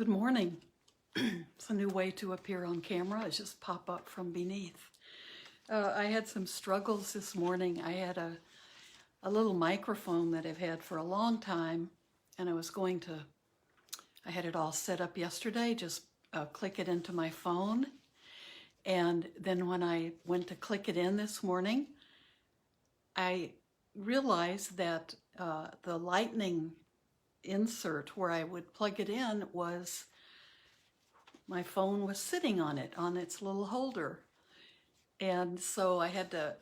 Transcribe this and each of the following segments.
Good morning. It's a new way to appear on camera. It's just pop up from beneath. I had some struggles this morning. I had a little microphone that I've had for a long time, and I had it all set up yesterday, just click it into my phone. And then when I went to click it in this morning, I realized that the lightning insert where I would plug it in my phone was sitting on its little holder. And so I had to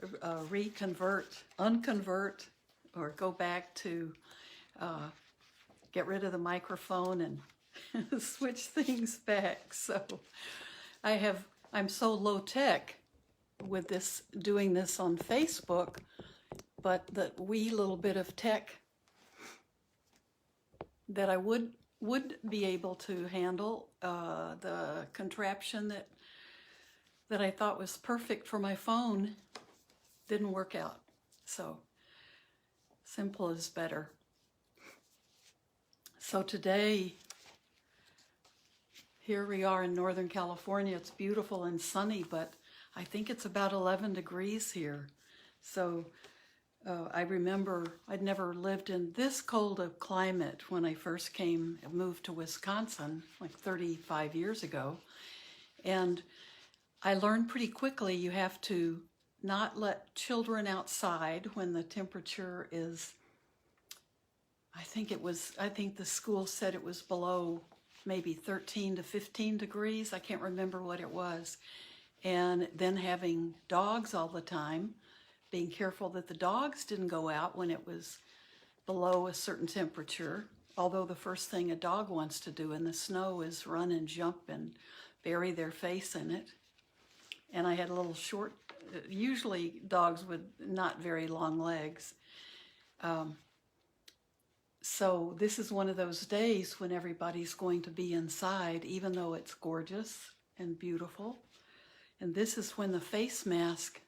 unconvert, or go back to get rid of the microphone and switch things back. So I'm so low tech with doing this on Facebook, but the wee little bit of tech that I would be able to handle, the contraption that I thought was perfect for my phone didn't work out. So simple is better. So today, here we are in Northern California. It's beautiful and sunny, but I think it's about 11 degrees here. So I remember I'd never lived in this cold a climate when I first moved to Wisconsin like 35 years ago. And I learned pretty quickly you have to not let children outside when the temperature is, I think the school said it was below maybe 13 to 15 degrees. I can't remember what it was. And then having dogs all the time, being careful that the dogs didn't go out when it was below a certain temperature, although the first thing a dog wants to do in the snow is run and jump and bury their face in it. And I had a little short, usually dogs with not very long legs. So this is one of those days when everybody's going to be inside, even though it's gorgeous and beautiful. And this is when the face mask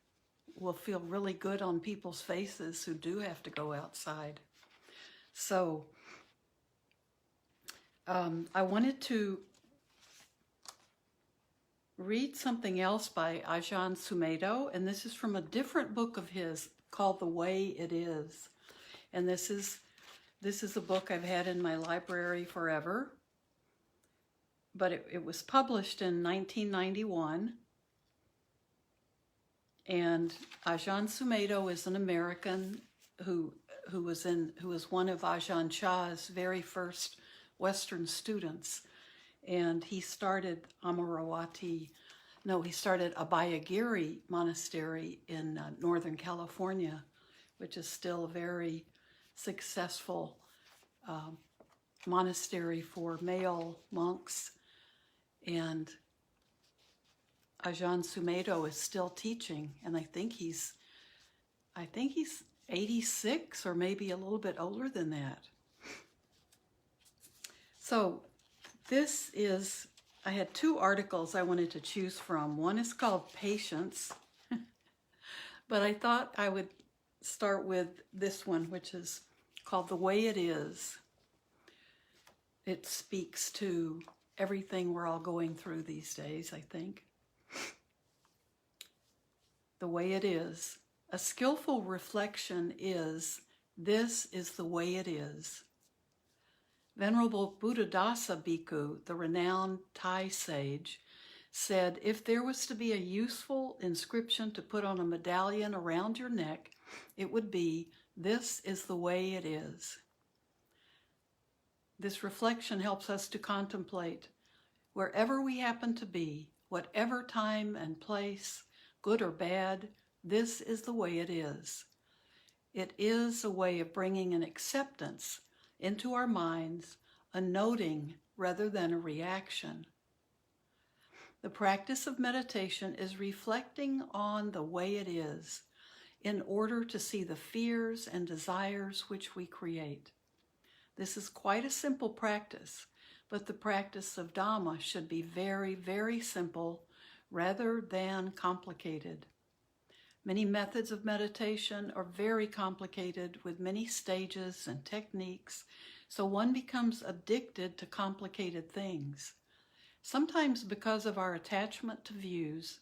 will feel really good on people's faces who do have to go outside. So I wanted to read something else by Ajahn Sumedho, and this is from a different book of his called The Way It Is. And this is a book I've had in my library forever, but it was published in 1991. And Ajahn Sumedho is an American who was one of Ajahn Chah's very first Western students. And he started Abhayagiri Monastery in Northern California, which is still a very successful monastery for male monks. And Ajahn Sumedho is still teaching, and I think he's 86 or maybe a little bit older than that. So I had two articles I wanted to choose from. One is called Patience, but I thought I would start with this one, which is called The Way It Is. It speaks to everything we're all going through these days, I think. The way it is. A skillful reflection is, this is the way it is. Venerable Buddhadasa Bhikkhu, the renowned Thai sage, said, if there was to be a useful inscription to put on a medallion around your neck, it would be, this is the way it is. This reflection helps us to contemplate wherever we happen to be, whatever time and place, good or bad, this is the way it is. It is a way of bringing an acceptance into our minds, a noting rather than a reaction. The practice of meditation is reflecting on the way it is in order to see the fears and desires which we create. This is quite a simple practice, but the practice of Dhamma should be very, very simple rather than complicated. Many methods of meditation are very complicated with many stages and techniques, So one becomes addicted to complicated things. Sometimes because of our attachment to views,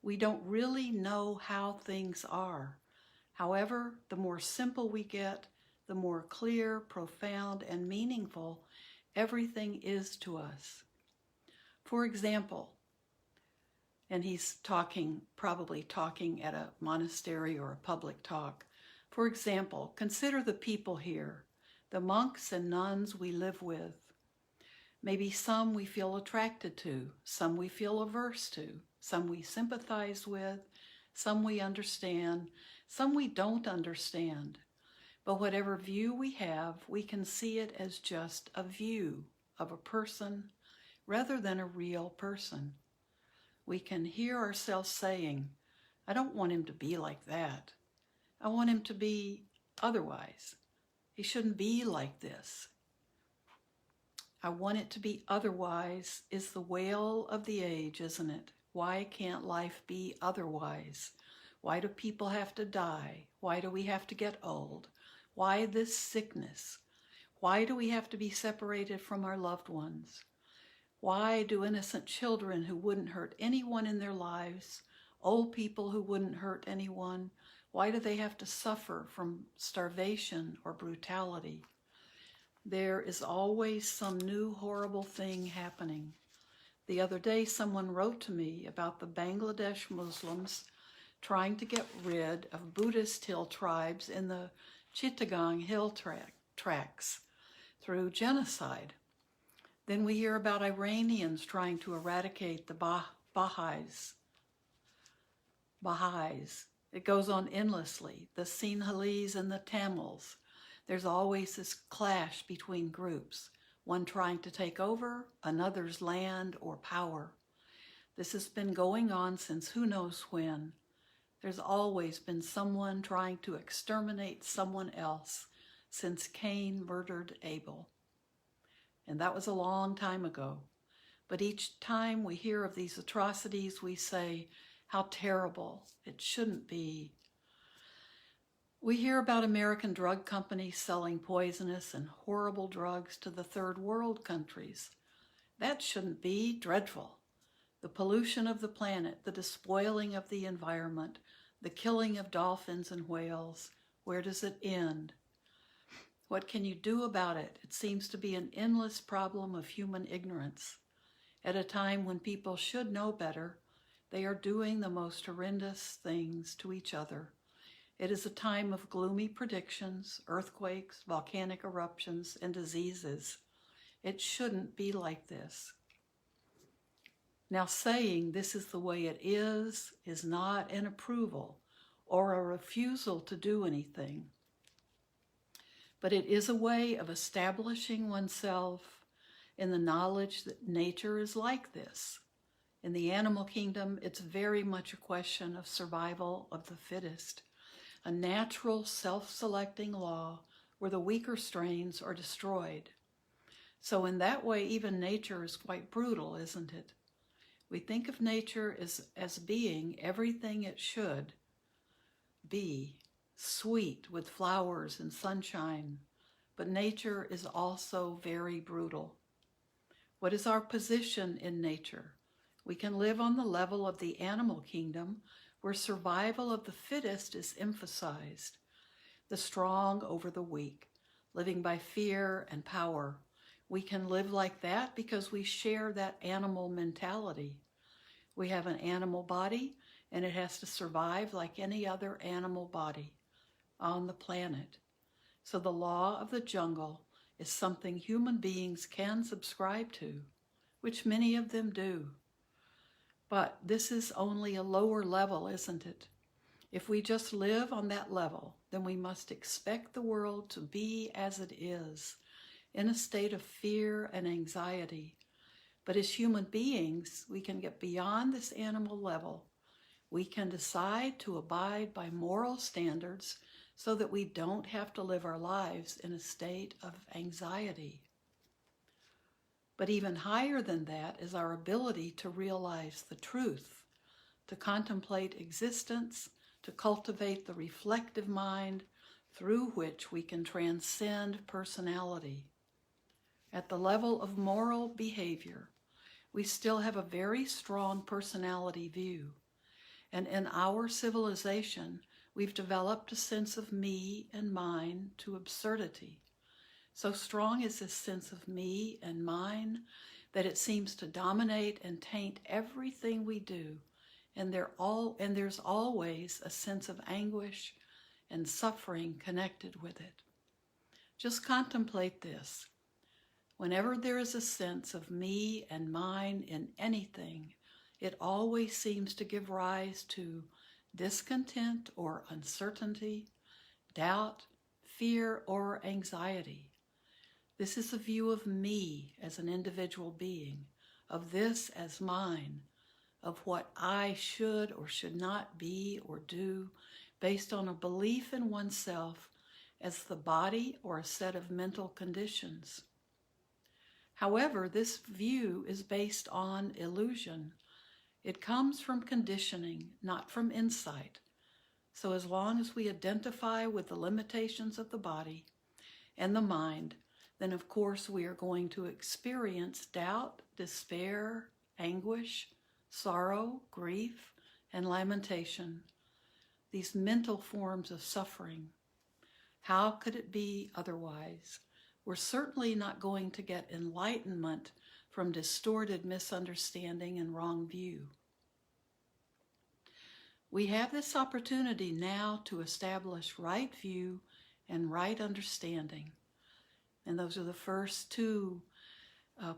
we don't really know how things are. However, the more simple we get, the more clear, profound, and meaningful everything is to us. For example, and he's probably talking at a monastery or a public talk. For example, consider the people here, the monks and nuns we live with. Maybe some we feel attracted to, some we feel averse to, some we sympathize with, some we understand, some we don't understand. But whatever view we have, we can see it as just a view of a person rather than a real person. We can hear ourselves saying, I don't want him to be like that. I want him to be otherwise. He shouldn't be like this. I want it to be otherwise is the wail of the age, isn't it? Why can't life be otherwise? Why do people have to die? Why do we have to get old? Why this sickness? Why do we have to be separated from our loved ones? Why do innocent children who wouldn't hurt anyone in their lives, old people who wouldn't hurt anyone, why do they have to suffer from starvation or brutality? There is always some new horrible thing happening. The other day, someone wrote to me about the Bangladesh Muslims trying to get rid of Buddhist hill tribes in the Chittagong hill tracts through genocide. Then we hear about Iranians trying to eradicate the Baha'is. It goes on endlessly. The Sinhalese and the Tamils. There's always this clash between groups, one trying to take over another's land or power. This has been going on since who knows when. There's always been someone trying to exterminate someone else since Cain murdered Abel. And that was a long time ago. But each time we hear of these atrocities, we say, how terrible, it shouldn't be. We hear about American drug companies selling poisonous and horrible drugs to the third world countries. That shouldn't be dreadful. The pollution of the planet, the despoiling of the environment, the killing of dolphins and whales, where does it end? What can you do about it? It seems to be an endless problem of human ignorance. At a time when people should know better, they are doing the most horrendous things to each other. It is a time of gloomy predictions, earthquakes, volcanic eruptions, and diseases. It shouldn't be like this. Now, saying this is the way it is not an approval or a refusal to do anything. But it is a way of establishing oneself in the knowledge that nature is like this. In the animal kingdom, it's very much a question of survival of the fittest, a natural self-selecting law where the weaker strains are destroyed. So in that way, even nature is quite brutal, isn't it? We think of nature as being everything it should be, sweet with flowers and sunshine, but nature is also very brutal. What is our position in nature? We can live on the level of the animal kingdom where survival of the fittest is emphasized, the strong over the weak, living by fear and power. We can live like that because we share that animal mentality. We have an animal body and it has to survive like any other animal body on the planet. So the law of the jungle is something human beings can subscribe to, which many of them do. But this is only a lower level, isn't it? If we just live on that level, then we must expect the world to be as it is, in a state of fear and anxiety. But as human beings, we can get beyond this animal level. We can decide to abide by moral standards so that we don't have to live our lives in a state of anxiety. But even higher than that is our ability to realize the truth, to contemplate existence, to cultivate the reflective mind through which we can transcend personality. At the level of moral behavior, we still have a very strong personality view. And in our civilization, we've developed a sense of me and mine to absurdity. So strong is this sense of me and mine that it seems to dominate and taint everything we do. And there's always a sense of anguish and suffering connected with it. Just contemplate this. Whenever there is a sense of me and mine in anything, it always seems to give rise to discontent or uncertainty, doubt, fear, or anxiety. This is a view of me as an individual being, of this as mine, of what I should or should not be or do, based on a belief in oneself as the body or a set of mental conditions. However, this view is based on illusion. It comes from conditioning, not from insight. So as long as we identify with the limitations of the body and the mind, then of course we are going to experience doubt, despair, anguish, sorrow, grief, and lamentation. These mental forms of suffering. How could it be otherwise? We're certainly not going to get enlightenment from distorted misunderstanding and wrong view. We have this opportunity now to establish right view and right understanding. And those are the first two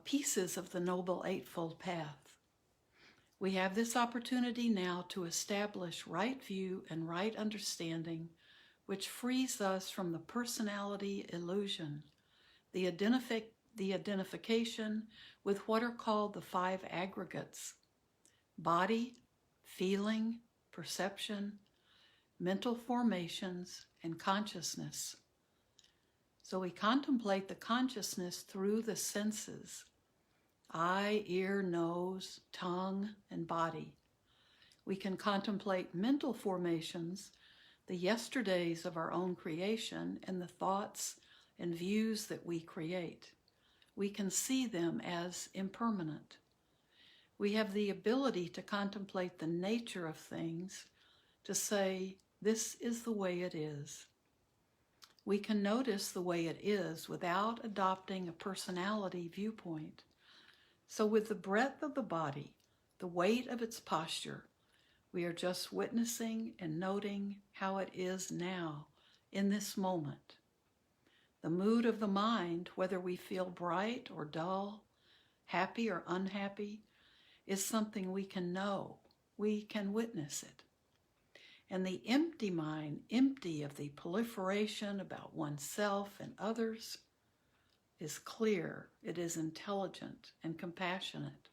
pieces of the Noble Eightfold Path. We have this opportunity now to establish right view and right understanding, which frees us from the personality illusion, the identification with what are called the five aggregates: body, feeling, perception, mental formations, and consciousness. So we contemplate the consciousness through the senses: eye, ear, nose, tongue, and body. We can contemplate mental formations, the yesterdays of our own creation, and the thoughts and views that we create. We can see them as impermanent. We have the ability to contemplate the nature of things, to say, this is the way it is. We can notice the way it is without adopting a personality viewpoint. So with the breadth of the body, the weight of its posture, we are just witnessing and noting how it is now, in this moment. The mood of the mind, whether we feel bright or dull, happy or unhappy, is something we can know. We can witness it. And the empty mind, empty of the proliferation about oneself and others, is clear, it is intelligent and compassionate.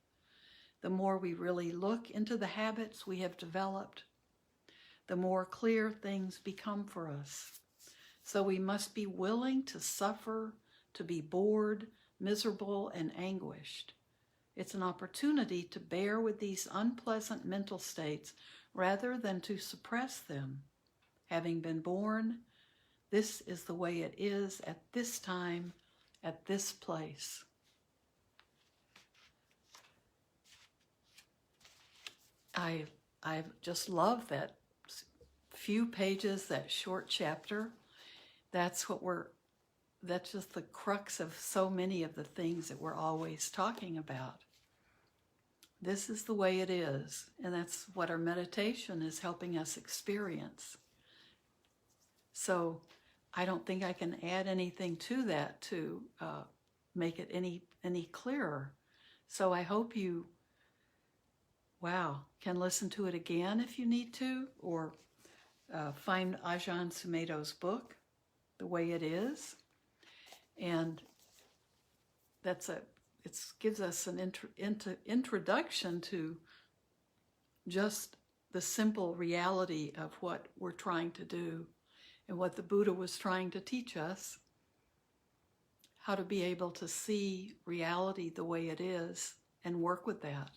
The more we really look into the habits we have developed, the more clear things become for us. So we must be willing to suffer, to be bored, miserable, and anguished. It's an opportunity to bear with these unpleasant mental states rather than to suppress them. Having been born, this is the way it is at this time, at this place. I just love that few pages, that short chapter. That's just the crux of so many of the things that we're always talking about. This is the way it is, and that's what our meditation is helping us experience. So I don't think I can add anything to that to make it any clearer. So I hope you, can listen to it again if you need to, or find Ajahn Sumedho's book, The Way It Is. And it gives us an introduction to just the simple reality of what we're trying to do and what the Buddha was trying to teach us, how to be able to see reality the way it is and work with that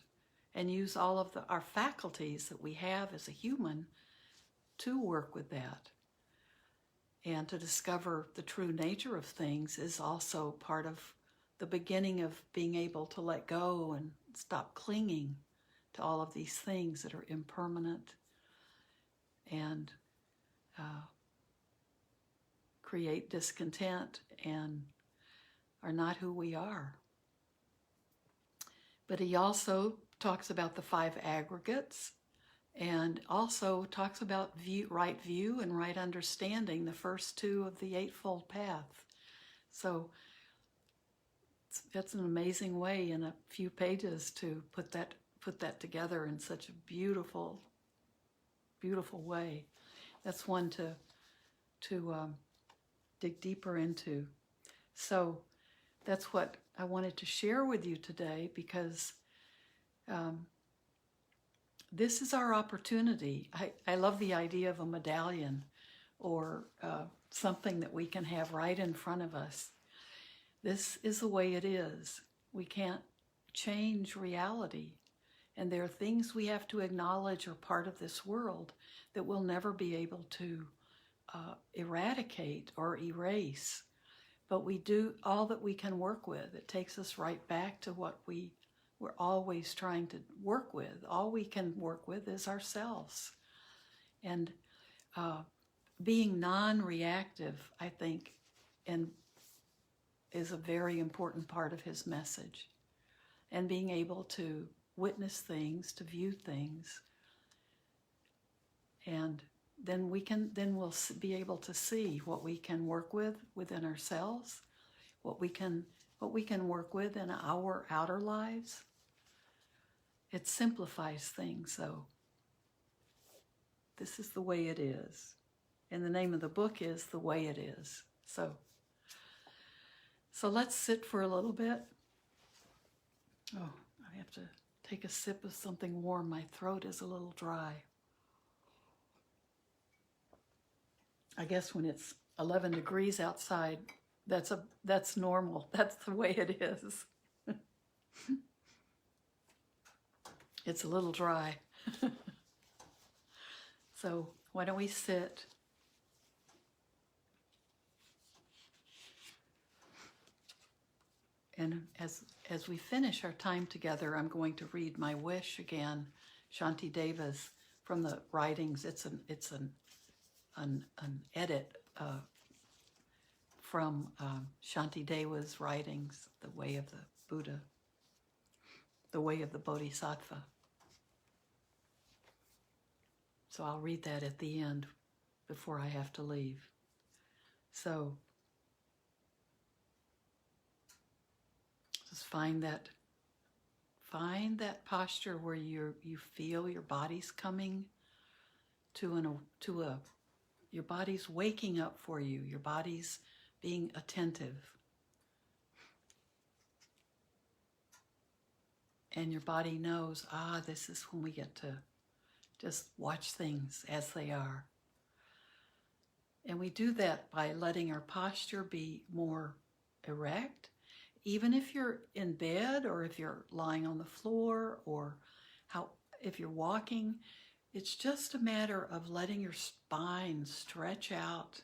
and use all of our faculties that we have as a human to work with that. And to discover the true nature of things is also part of the beginning of being able to let go and stop clinging to all of these things that are impermanent and create discontent and are not who we are. But he also talks about the 5 aggregates and also talks about right view and right understanding, the first 2 of the Eightfold Path. So that's an amazing way in a few pages to put that together in such a beautiful, beautiful way. That's one to dig deeper into. So that's what I wanted to share with you today, because this is our opportunity. I love the idea of a medallion or something that we can have right in front of us. This is the way it is. We can't change reality. And there are things we have to acknowledge are part of this world that we'll never be able to eradicate or erase. But we do all that we can work with. It takes us right back to what we're always trying to work with. All we can work with is ourselves. And being non-reactive, I think, and is a very important part of his message. And being able to witness things, to view things, and then we'll be able to see what we can work with within ourselves, what we can work with in our outer lives. It simplifies things, though. This is the way it is. And the name of the book is The Way It Is. So let's sit for a little bit. Oh, I have to take a sip of something warm. My throat is a little dry. I guess when it's 11 degrees outside, that's normal. That's the way it is. It's a little dry. So why don't we sit? And as we finish our time together, I'm going to read my wish again, Shanti Deva's, from the writings. It's an edit from Shanti Deva's writings, The Way of the Buddha, The Way of the Bodhisattva. So I'll read that at the end before I have to leave. So just find that posture where you feel your body's coming your body's waking up for you. Your body's being attentive. And your body knows, this is when we get to just watch things as they are. And we do that by letting our posture be more erect. Even if you're in bed or if you're lying on the floor or if you're walking, it's just a matter of letting your spine stretch out,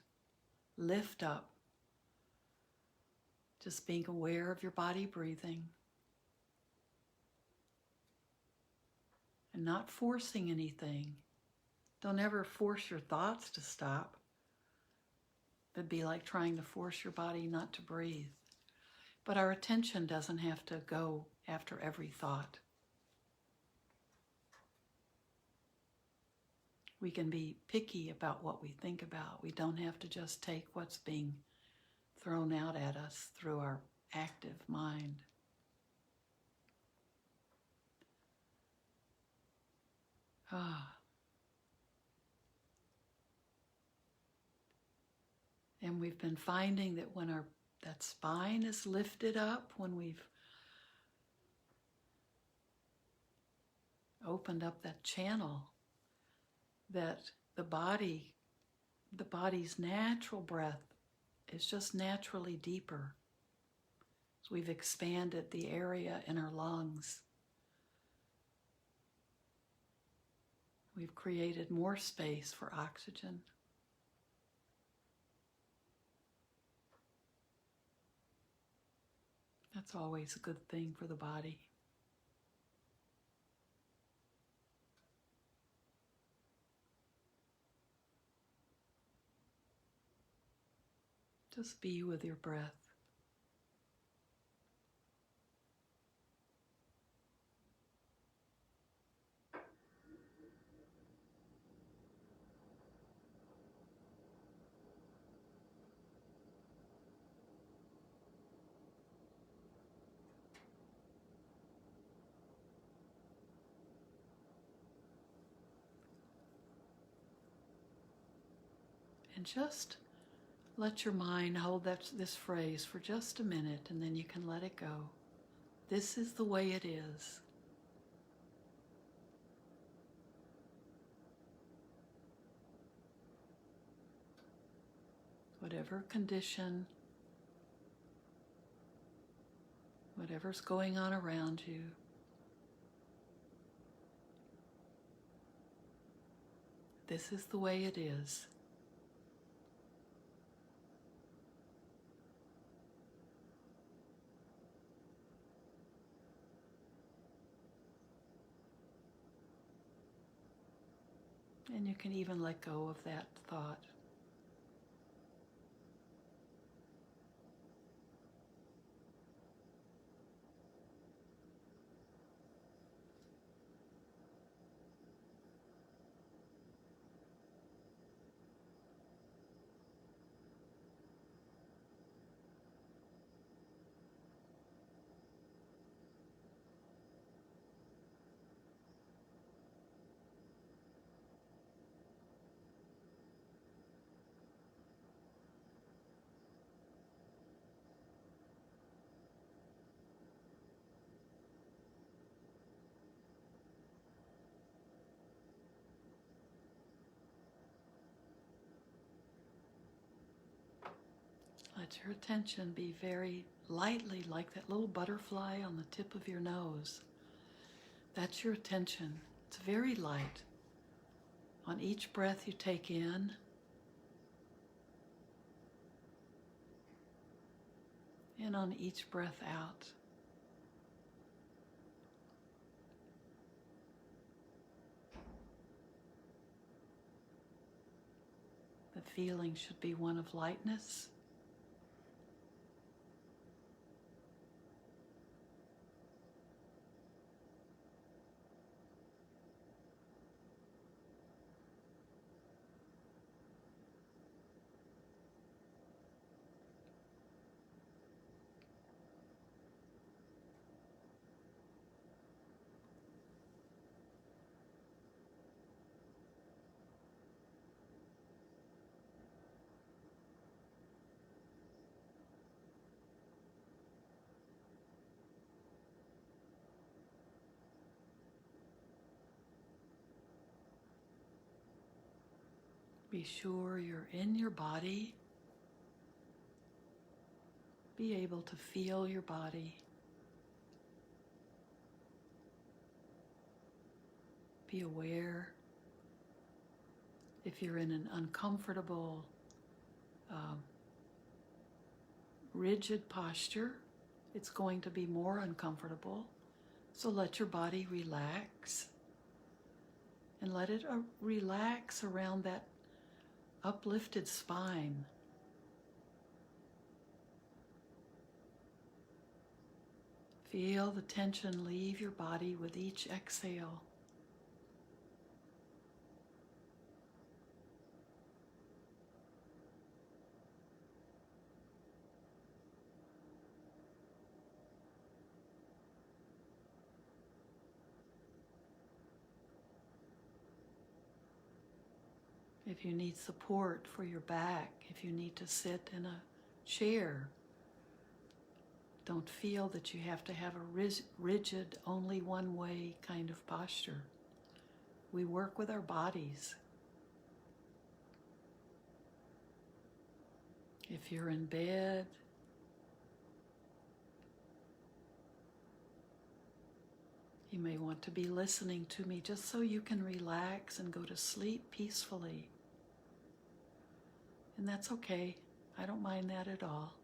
lift up. Just being aware of your body breathing. And not forcing anything. Don't ever force your thoughts to stop. It'd be like trying to force your body not to breathe. But our attention doesn't have to go after every thought. We can be picky about what we think about. We don't have to just take what's being thrown out at us through our active mind. And we've been finding that when that spine is lifted up, when we've opened up that channel, that the body's natural breath is just naturally deeper. So we've expanded the area in our lungs. We've created more space for oxygen. That's always a good thing for the body. Just be with your breath. And just let your mind hold this phrase for just a minute, and then you can let it go. This is the way it is. Whatever condition, whatever's going on around you, this is the way it is. And you can even let go of that thought. Let your attention be very lightly, like that little butterfly on the tip of your nose. That's your attention. It's very light. On each breath you take in, and on each breath out. The feeling should be one of lightness. Be sure you're in your body. Be able to feel your body. Be aware if you're in an uncomfortable, rigid posture, it's going to be more uncomfortable. So let your body relax and let it relax around that uplifted spine. Feel the tension leave your body with each exhale. If you need support for your back, if you need to sit in a chair, don't feel that you have to have a rigid, only one way kind of posture. We work with our bodies. If you're in bed, you may want to be listening to me just so you can relax and go to sleep peacefully. And that's okay. I don't mind that at all.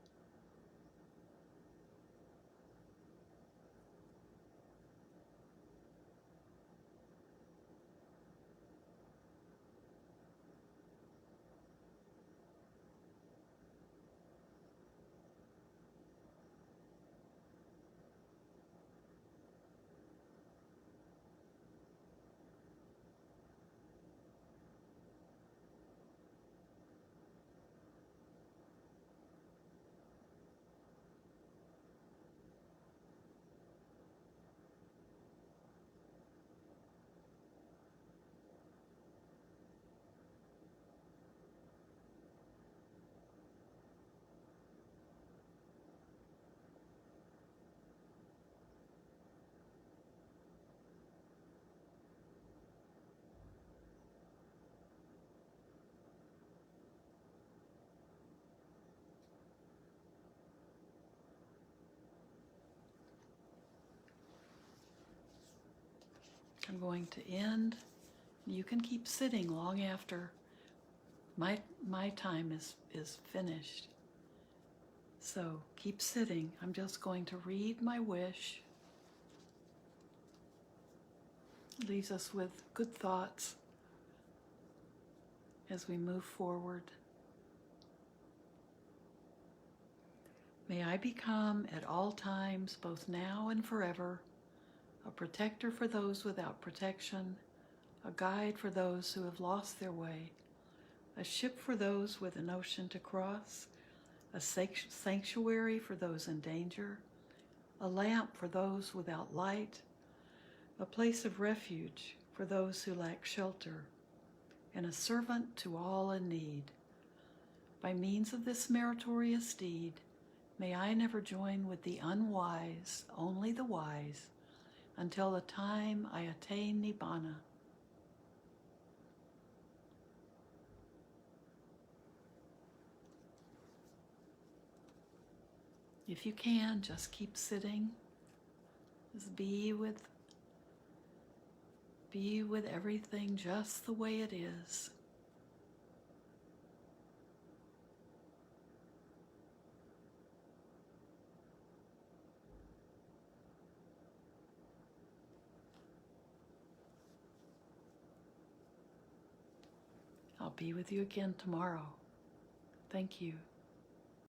I'm going to end. You can keep sitting long after my time is finished. So keep sitting. I'm just going to read my wish. It leaves us with good thoughts as we move forward. May I become at all times, both now and forever, a protector for those without protection, a guide for those who have lost their way, a ship for those with an ocean to cross, a sanctuary for those in danger, a lamp for those without light, a place of refuge for those who lack shelter, and a servant to all in need. By means of this meritorious deed, may I never join with the unwise, only the wise, until the time I attain Nibbana. If you can, just keep sitting. Just be with everything just the way it is. I'll be with you again tomorrow. Thank you.